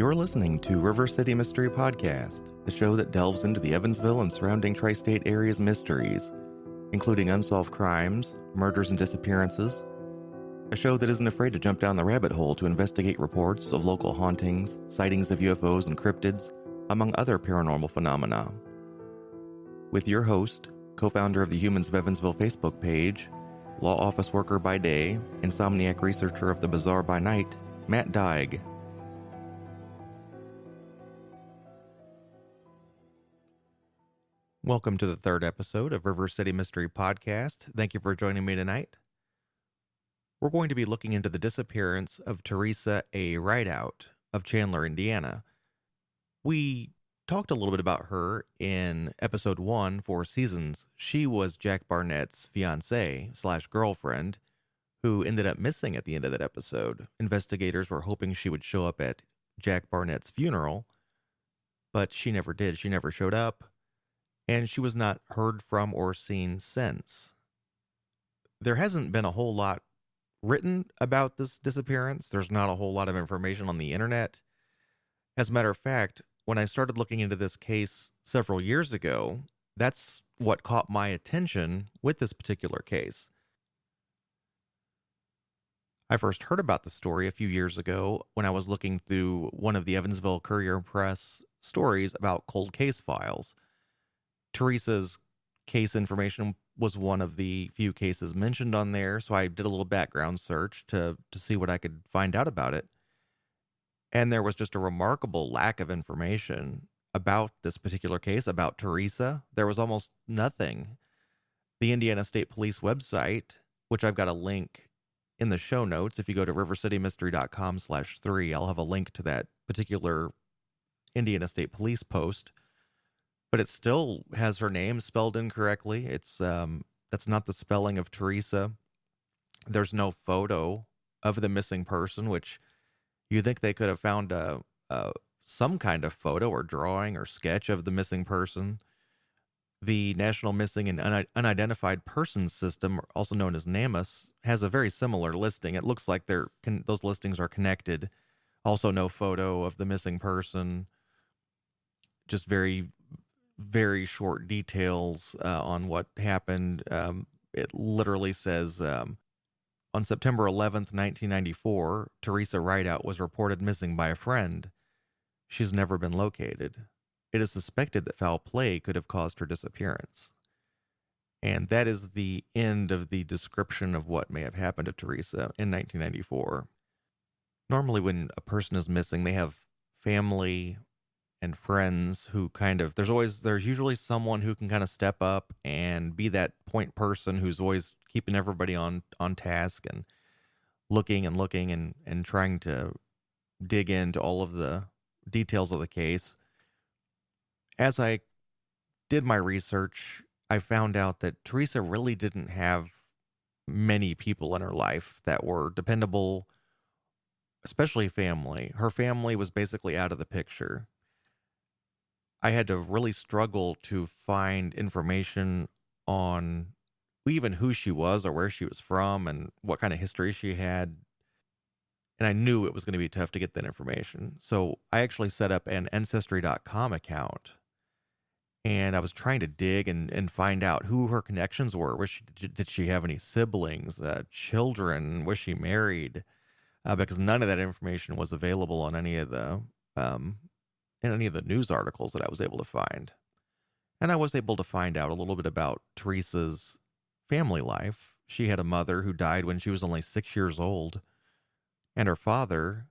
You're listening to River City Mystery Podcast, the show that delves into the Evansville and surrounding tri-state area's mysteries, including unsolved crimes, murders, and disappearances. A show that isn't afraid to jump down the rabbit hole to investigate reports of local hauntings, sightings of UFOs and cryptids, among other paranormal phenomena. With your host, co-founder of the Humans of Evansville Facebook page, law office worker by day, insomniac researcher of the bizarre by night, Matt Dyke. Welcome to the third episode of River City Mystery Podcast. Thank you for joining me tonight. We're going to be looking into the disappearance of Theresa Rideout of Chandler, Indiana. We talked a little bit about her in episode 1, Four Seasons. She was Jack Barnett's fiancée/girlfriend who ended up missing at the end of that episode. Investigators were hoping she would show up at Jack Barnett's funeral, but she never did. She never showed up, and she was not heard from or seen since. There hasn't been a whole lot written about this disappearance. There's not a whole lot of information on the internet. As a matter of fact, when I started looking into this case several years ago, that's what caught my attention with this particular case. I first heard about the story a few years ago when I was looking through one of the Evansville Courier-Press stories about cold case files. Theresa's case information was one of the few cases mentioned on there, so I did a little background search to see what I could find out about it. And there was just a remarkable lack of information about this particular case, about Theresa. There was almost nothing. The Indiana State Police website, which I've got a link in the show notes. If you go to rivercitymystery.com/3, I'll have a link to that particular Indiana State Police post. But it still has her name spelled incorrectly. It's that's not the spelling of Theresa. There's no photo of the missing person, which you think they could have found some kind of photo or drawing or sketch of the missing person. The National Missing and Unidentified Persons System, also known as NamUs, has a very similar listing. It looks like those listings are connected. Also, no photo of the missing person. Just very, very short details on what happened. It literally says, on September 11th, 1994, Theresa Rideout was reported missing by a friend. She's never been located. It is suspected that foul play could have caused her disappearance. And that is the end of the description of what may have happened to Theresa in 1994. Normally when a person is missing, they have family and friends who there's usually someone who can kind of step up and be that point person who's always keeping everybody on task and looking and trying to dig into all of the details of the case. As I did my research, I found out that Theresa really didn't have many people in her life that were dependable, especially family. Her family was basically out of the picture. I had to really struggle to find information on even who she was or where she was from and what kind of history she had. And I knew it was going to be tough to get that information. So I actually set up an Ancestry.com account. And I was trying to dig and find out who her connections were. Did she have any siblings, children? Was she married? Because none of that information was available on any of the in any of the news articles that I was able to find. And I was able to find out a little bit about Theresa's family life. She had a mother who died when she was only 6 years old, and her father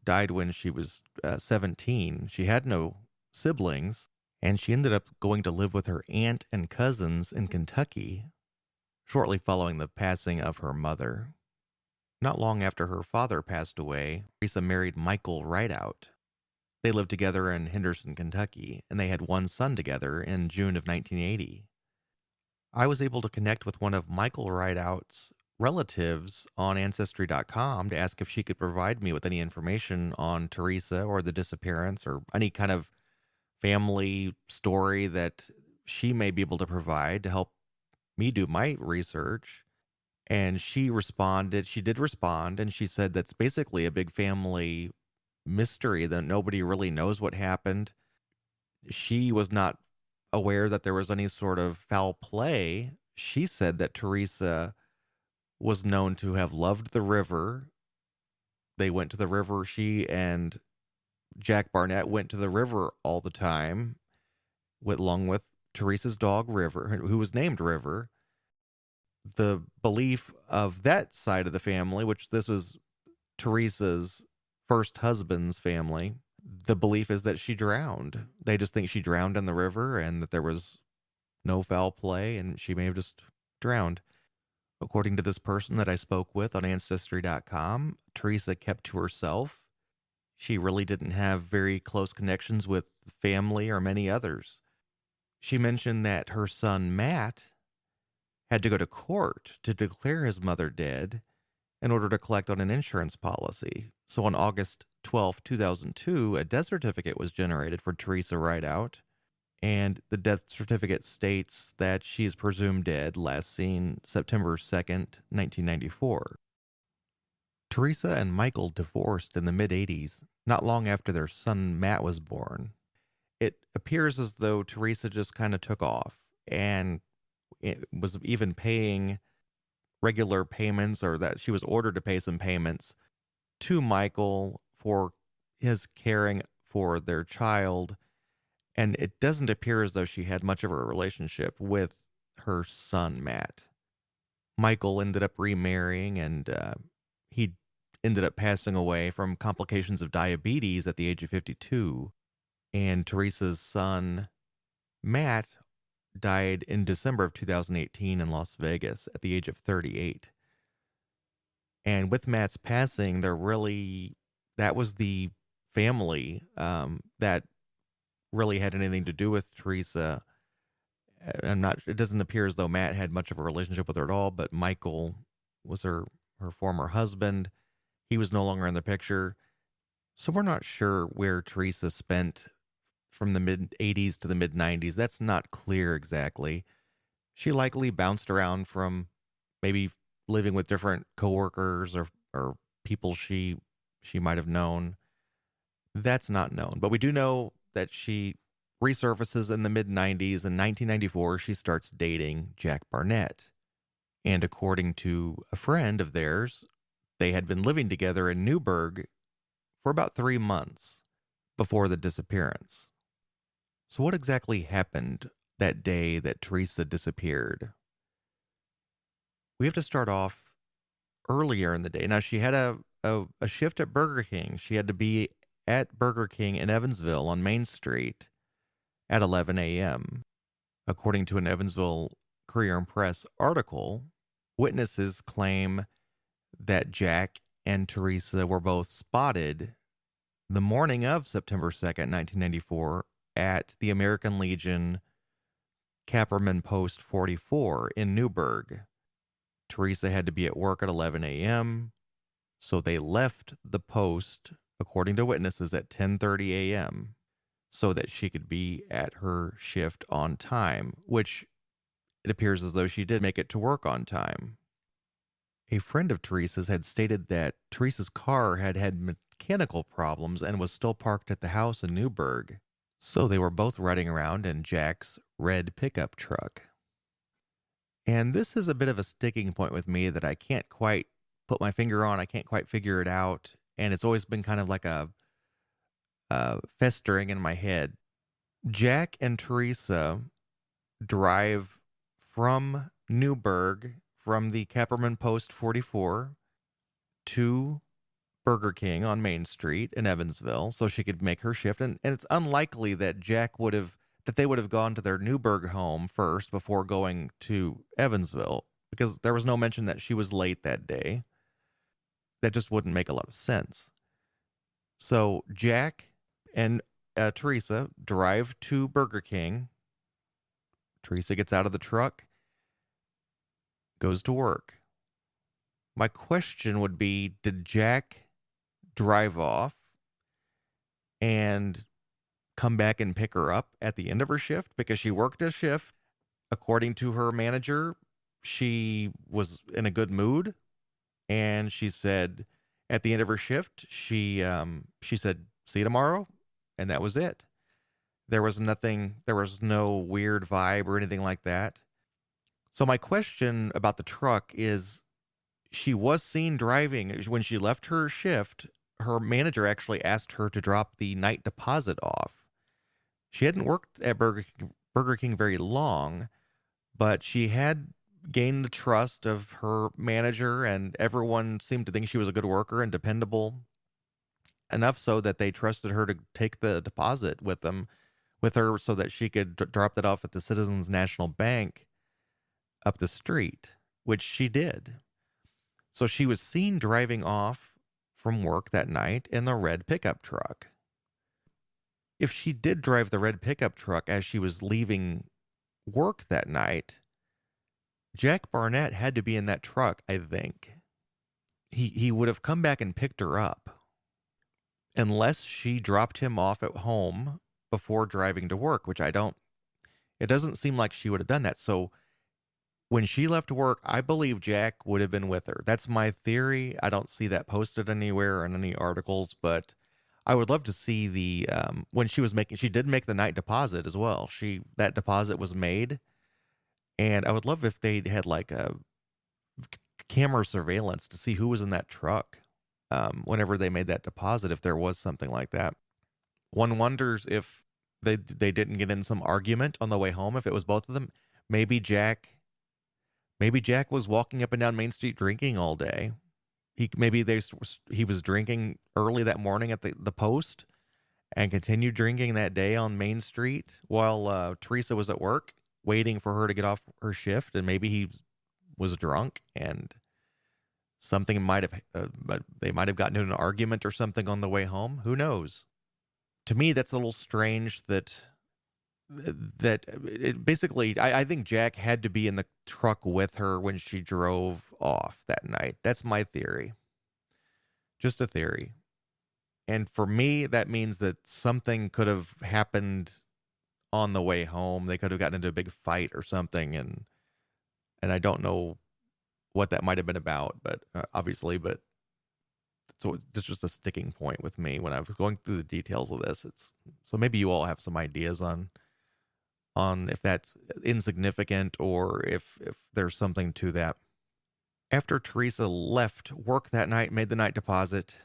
died when she was 17. She had no siblings, and she ended up going to live with her aunt and cousins in Kentucky shortly following the passing of her mother. Not long after her father passed away, Theresa married Michael Rideout. They lived together in Henderson, Kentucky, and they had one son together in June of 1980. I was able to connect with one of Michael Rideout's relatives on Ancestry.com to ask if she could provide me with any information on Theresa or the disappearance or any kind of family story that she may be able to provide to help me do my research. And she did respond, and she said that's basically a big family mystery that nobody really knows what happened. She was not aware that there was any sort of foul play. She said that Theresa was known to have loved the river. They went to the river. She and Jack Barnett went to the river all the time, along with Theresa's dog, River, who was named River. The belief of that side of the family, which this was Theresa's first husband's family, the belief is that she drowned. They just think she drowned in the river and that there was no foul play and she may have just drowned. According to this person that I spoke with on Ancestry.com, Theresa kept to herself. She really didn't have very close connections with family or many others. She mentioned that her son, Matt, had to go to court to declare his mother dead in order to collect on an insurance policy. So on August 12, 2002, a death certificate was generated for Theresa Rideout, and the death certificate states that she is presumed dead, last seen September 2nd, 1994. Theresa and Michael divorced in the mid-80s, not long after their son Matt was born. It appears as though Theresa just kind of took off and it was even paying regular payments, or that she was ordered to pay some payments to Michael for his caring for their child. And it doesn't appear as though she had much of a relationship with her son, Matt. Michael ended up remarrying, and he ended up passing away from complications of diabetes at the age of 52. And Theresa's son, Matt, died in December of 2018 in Las Vegas at the age of 38. And with Matt's passing, that was the family that really had anything to do with Theresa. It doesn't appear as though Matt had much of a relationship with her at all, but Michael was her former husband. He was no longer in the picture. So we're not sure where Theresa spent from the mid-80s to the mid-90s. That's not clear exactly. She likely bounced around from maybe living with different coworkers or people she might have known. That's not known. But we do know that she resurfaces in the mid-90s. In 1994, she starts dating Jack Barnett. And according to a friend of theirs, they had been living together in Newburgh for about 3 months before the disappearance. So what exactly happened that day that Theresa disappeared? We have to start off earlier in the day. Now, she had a shift at Burger King. She had to be at Burger King in Evansville on Main Street at 11 a.m. According to an Evansville Courier and Press article, witnesses claim that Jack and Theresa were both spotted the morning of September 2nd, 1994, at the American Legion Capperman Post 44 in Newburgh. Theresa had to be at work at 11 a.m., so they left the post, according to witnesses, at 10:30 a.m. so that she could be at her shift on time, which it appears as though she did make it to work on time. A friend of Theresa's had stated that Theresa's car had mechanical problems and was still parked at the house in Newburgh, so they were both riding around in Jack's red pickup truck. And this is a bit of a sticking point with me that I can't quite put my finger on. I can't quite figure it out. And it's always been kind of like a festering in my head. Jack and Theresa drive from Newburgh, from the Capperman Post 44, to Burger King on Main Street in Evansville so she could make her shift. And it's unlikely that they would have gone to their Newburgh home first before going to Evansville, because there was no mention that she was late that day. That just wouldn't make a lot of sense. So Jack and Theresa drive to Burger King. Theresa gets out of the truck, goes to work. My question would be, did Jack drive off and come back and pick her up at the end of her shift? Because she worked a shift. According to her manager, she was in a good mood. And she said, At the end of her shift, she said, "See you tomorrow," and that was it. There was nothing. There was no weird vibe or anything like that. So my question about the truck is, she was seen driving when she left her shift. Her manager actually asked her to drop the night deposit off. She hadn't worked at Burger King very long, but she had gained the trust of her manager, and everyone seemed to think she was a good worker and dependable enough so that they trusted her to take the deposit with her so that she could drop that off at the Citizens National Bank up the street, which she did. So she was seen driving off from work that night in the red pickup truck. If she did drive the red pickup truck as she was leaving work that night, Jack Barnett had to be in that truck, I think. He would have come back and picked her up unless she dropped him off at home before driving to work, which it doesn't seem like she would have done that. So when she left work, I believe Jack would have been with her. That's my theory. I don't see that posted anywhere in any articles, but I would love to see when she did make the night deposit as well. That deposit was made, and I would love if they had like a camera surveillance to see who was in that truck whenever they made that deposit, if there was something like that. One wonders if they didn't get in some argument on the way home, if it was both of them. Maybe Jack was walking up and down Main Street drinking all day. He was drinking early that morning at the post and continued drinking that day on Main Street while Theresa was at work waiting for her to get off her shift, and maybe he was drunk and something they might have gotten in an argument or something on the way home. Who knows? To me, that's a little strange that it basically, I think Jack had to be in the truck with her when she drove off that night. That's my theory. Just a theory. And for me, that means that something could have happened on the way home. They could have gotten into a big fight or something, and I don't know what that might have been about, but obviously, so it's just a sticking point with me when I was going through the details of this. So maybe you all have some ideas on if that's insignificant or if there's something to that. After Theresa left work that night, made the night deposit,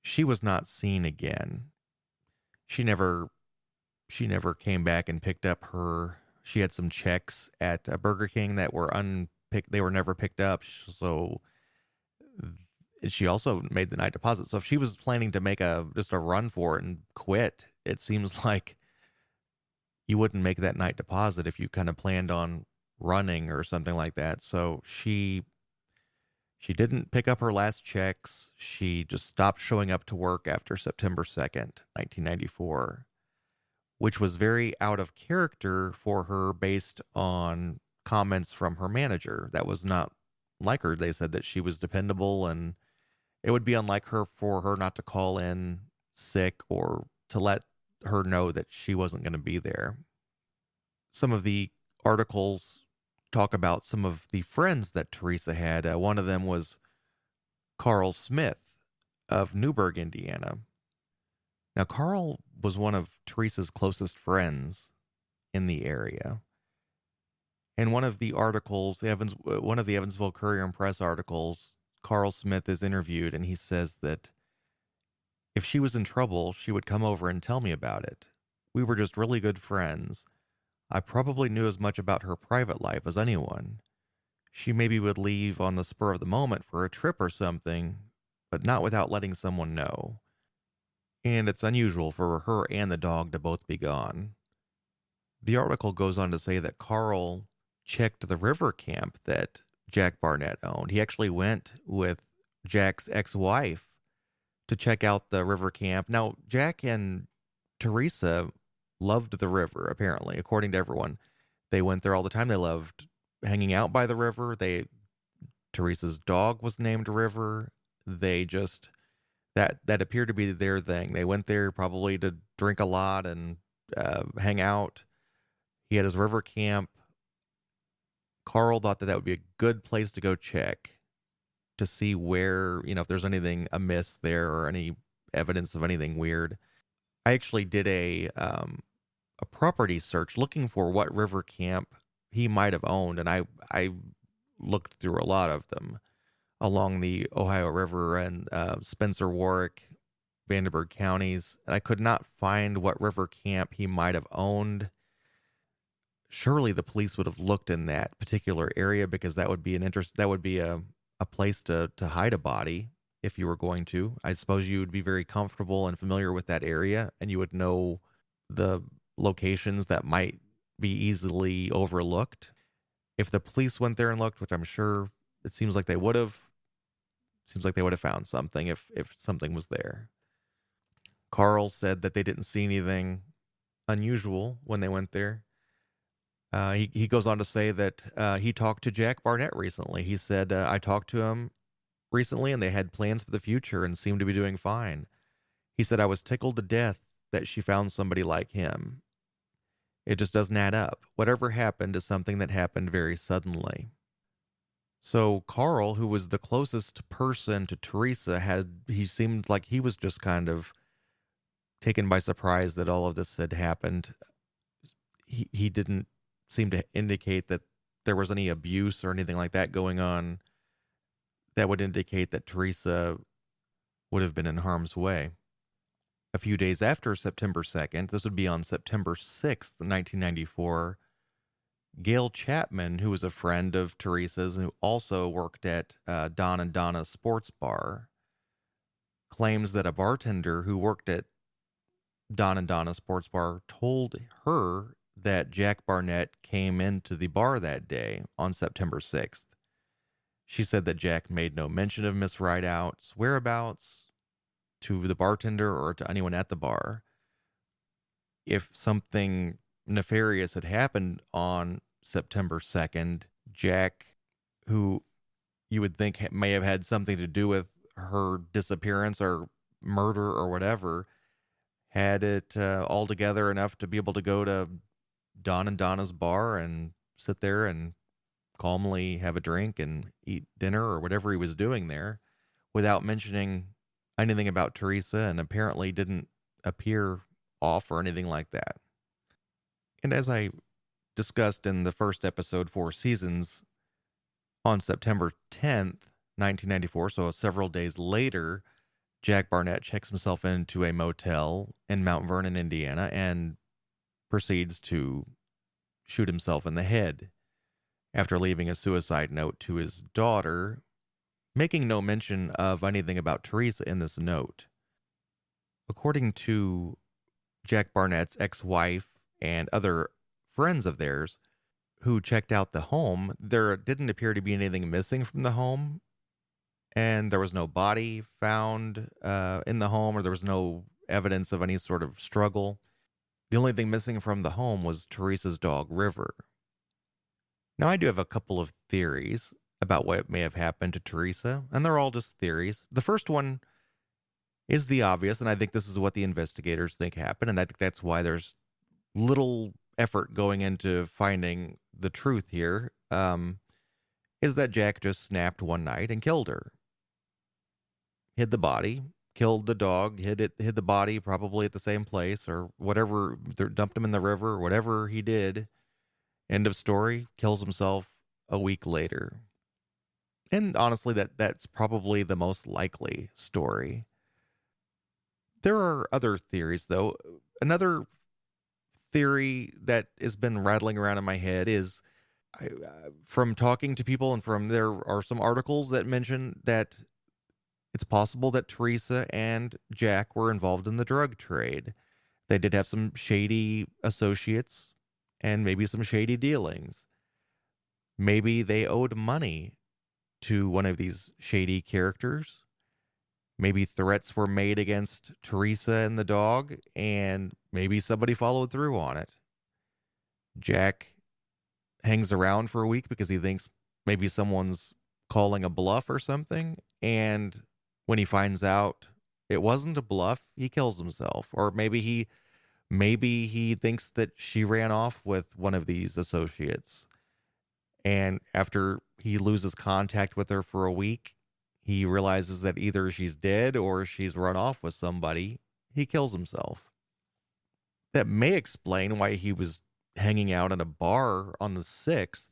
she was not seen again. She never came back and picked up she had some checks at Burger King that were unpicked. They were never picked up. So she also made the night deposit. So if she was planning to make just a run for it and quit, it seems like you wouldn't make that night deposit if you kind of planned on running or something like that. So she didn't pick up her last checks. She just stopped showing up to work after September 2nd, 1994, which was very out of character for her based on comments from her manager. That was not like her. They said that she was dependable, and it would be unlike her for her not to call in sick or to let her know that she wasn't going to be there. Some of the articles talk about some of the friends that Theresa had. One of them was Carl Smith of Newburgh, Indiana. Now, Carl was one of Theresa's closest friends in the area. In one of the articles, one of the Evansville Courier and Press articles, Carl Smith is interviewed, and he says that if she was in trouble, she would come over and tell me about it. We were just really good friends. I probably knew as much about her private life as anyone. She maybe would leave on the spur of the moment for a trip or something, but not without letting someone know. And it's unusual for her and the dog to both be gone. The article goes on to say that Carl checked the river camp that Jack Barnett owned. He actually went with Jack's ex-wife to check out the river camp. Now, Jack and Theresa loved the river, apparently, according to everyone. They went there all the time. They loved hanging out by the river. Theresa's dog was named River. They just, that appeared to be their thing. They went there probably to drink a lot and hang out. He had his river camp. Carl thought that would be a good place to go check. to see where, if there's anything amiss there or any evidence of anything weird. I actually did a property search looking for what river camp he might have owned, and I looked through a lot of them along the Ohio River and Spencer, Warwick, Vandenberg counties, and I could not find what river camp he might have owned. Surely the police would have looked in that particular area, because that would be a place to hide a body if you were going to. I suppose you would be very comfortable and familiar with that area, and you would know the locations that might be easily overlooked. If the police went there and looked, which I'm sure it seems like they would have found something if something was there. Carl said that they didn't see anything unusual when they went there. He goes on to say that he talked to Jack Barnett recently. He said, I talked to him recently and they had plans for the future and seemed to be doing fine. He said, I was tickled to death that she found somebody like him. It just doesn't add up. Whatever happened is something that happened very suddenly. So Carl, who was the closest person to Theresa, he seemed like he was just kind of taken by surprise that all of this had happened. He didn't seem to indicate that there was any abuse or anything like that going on that would indicate that Theresa would have been in harm's way. A few days after September 2nd, this would be on September 6th, 1994, Gail Chapman, who was a friend of Theresa's and who also worked at Don and Donna's sports bar, claims that a bartender who worked at Don and Donna's sports bar told her that Jack Barnett came into the bar that day on September 6th. She said that Jack made no mention of Miss Rideout's whereabouts to the bartender or to anyone at the bar. If something nefarious had happened on September 2nd, Jack, who you would think may have had something to do with her disappearance or murder or whatever, had it all together enough to be able to go to Don and Donna's bar and sit there and calmly have a drink and eat dinner or whatever he was doing there without mentioning anything about Theresa, and apparently didn't appear off or anything like that. And as I discussed in the first episode, Four Seasons, on September 10th, 1994, so several days later, Jack Barnett checks himself into a motel in Mount Vernon, Indiana, and proceeds to shoot himself in the head after leaving a suicide note to his daughter, making no mention of anything about Theresa in this note. According to Jack Barnett's ex-wife and other friends of theirs who checked out the home, there didn't appear to be anything missing from the home, and there was no body found in the home, or there was no evidence of any sort of struggle. The only thing missing from the home was Theresa's dog, River. Now, I do have a couple of theories about what may have happened to Theresa, and they're all just theories. The first one is the obvious, and I think this is what the investigators think happened, and I think that's why there's little effort going into finding the truth here, is that Jack just snapped one night and killed her. Hid the body, killed the dog, hid the body probably at the same place or whatever, dumped him in the river, or whatever he did. End of story. Kills himself a week later. And honestly, that's probably the most likely story. There are other theories, though. Another theory that has been rattling around in my head is, from talking to people, and there are some articles that mention that it's possible that Theresa and Jack were involved in the drug trade. They did have some shady associates and maybe some shady dealings. Maybe they owed money to one of these shady characters. Maybe threats were made against Theresa and the dog, and maybe somebody followed through on it. Jack hangs around for a week because he thinks maybe someone's calling a bluff or something, and when he finds out it wasn't a bluff, he kills himself. Or maybe he thinks that she ran off with one of these associates, and after he loses contact with her for a week, he realizes that either she's dead or she's run off with somebody. He kills himself. That may explain why he was hanging out at a bar on the 6th,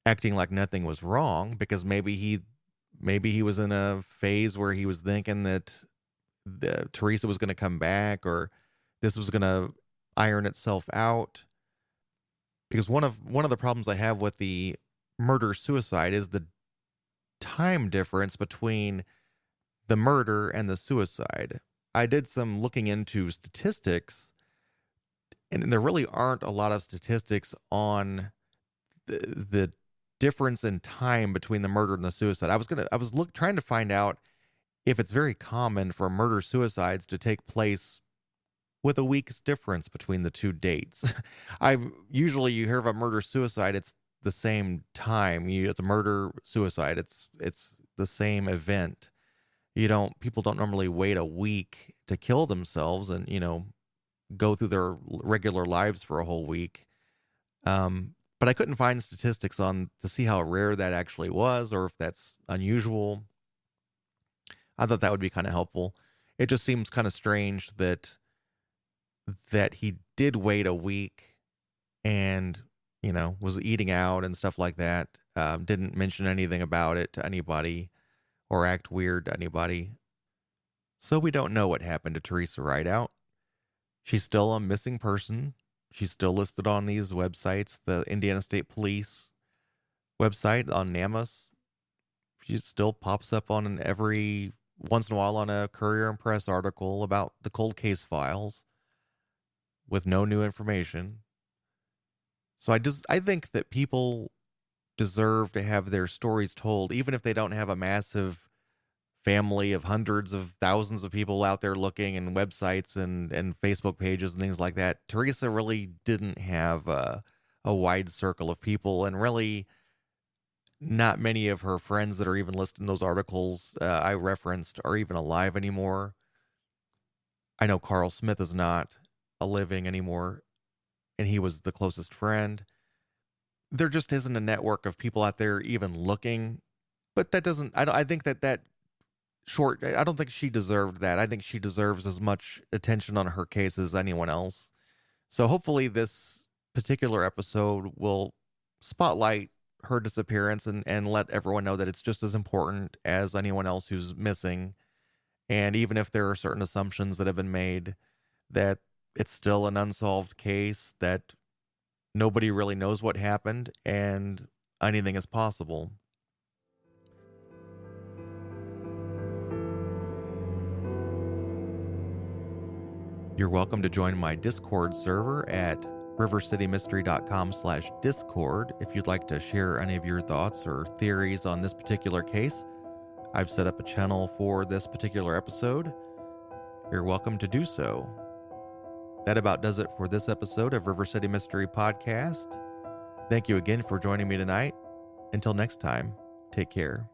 acting like nothing was wrong, because maybe he was in a phase where he was thinking that Theresa was going to come back, or this was going to iron itself out. Because one of the problems I have with the murder suicide is the time difference between the murder and the suicide. I did some looking into statistics, and there really aren't a lot of statistics on the difference in time between the murder and the suicide. I was trying to find out if it's very common for murder suicides to take place with a week's difference between the two dates. Usually you hear of a murder suicide, it's the same time. It's a murder suicide. It's the same event. People don't normally wait a week to kill themselves and, go through their regular lives for a whole week. But I couldn't find statistics to see how rare that actually was, or if that's unusual. I thought that would be kind of helpful. It just seems kind of strange that he did wait a week and, was eating out and stuff like that. Didn't mention anything about it to anybody or act weird to anybody. So we don't know what happened to Theresa Rideout. She's still a missing person. She's still listed on these websites, the Indiana State Police website on NamUs. She still pops up on every once in a while on a Courier and Press article about the cold case files with no new information. So I think that people deserve to have their stories told, even if they don't have a massive family of hundreds of thousands of people out there looking, and websites and Facebook pages and things like that. Theresa really didn't have a wide circle of people, and really not many of her friends that are even listed in those articles I referenced are even alive anymore. I know Carl Smith is not living anymore, and he was the closest friend. There just isn't a network of people out there even looking. But that doesn't, I think that I don't think she deserved that. I think she deserves as much attention on her case as anyone else. So hopefully this particular episode will spotlight her disappearance and let everyone know that it's just as important as anyone else who's missing. And even if there are certain assumptions that have been made, that it's still an unsolved case, that nobody really knows what happened, and anything is possible. You're welcome to join my Discord server at rivercitymystery.com/Discord if you'd like to share any of your thoughts or theories on this particular case. I've set up a channel for this particular episode. You're welcome to do so. That about does it for this episode of River City Mystery Podcast. Thank you again for joining me tonight. Until next time, take care.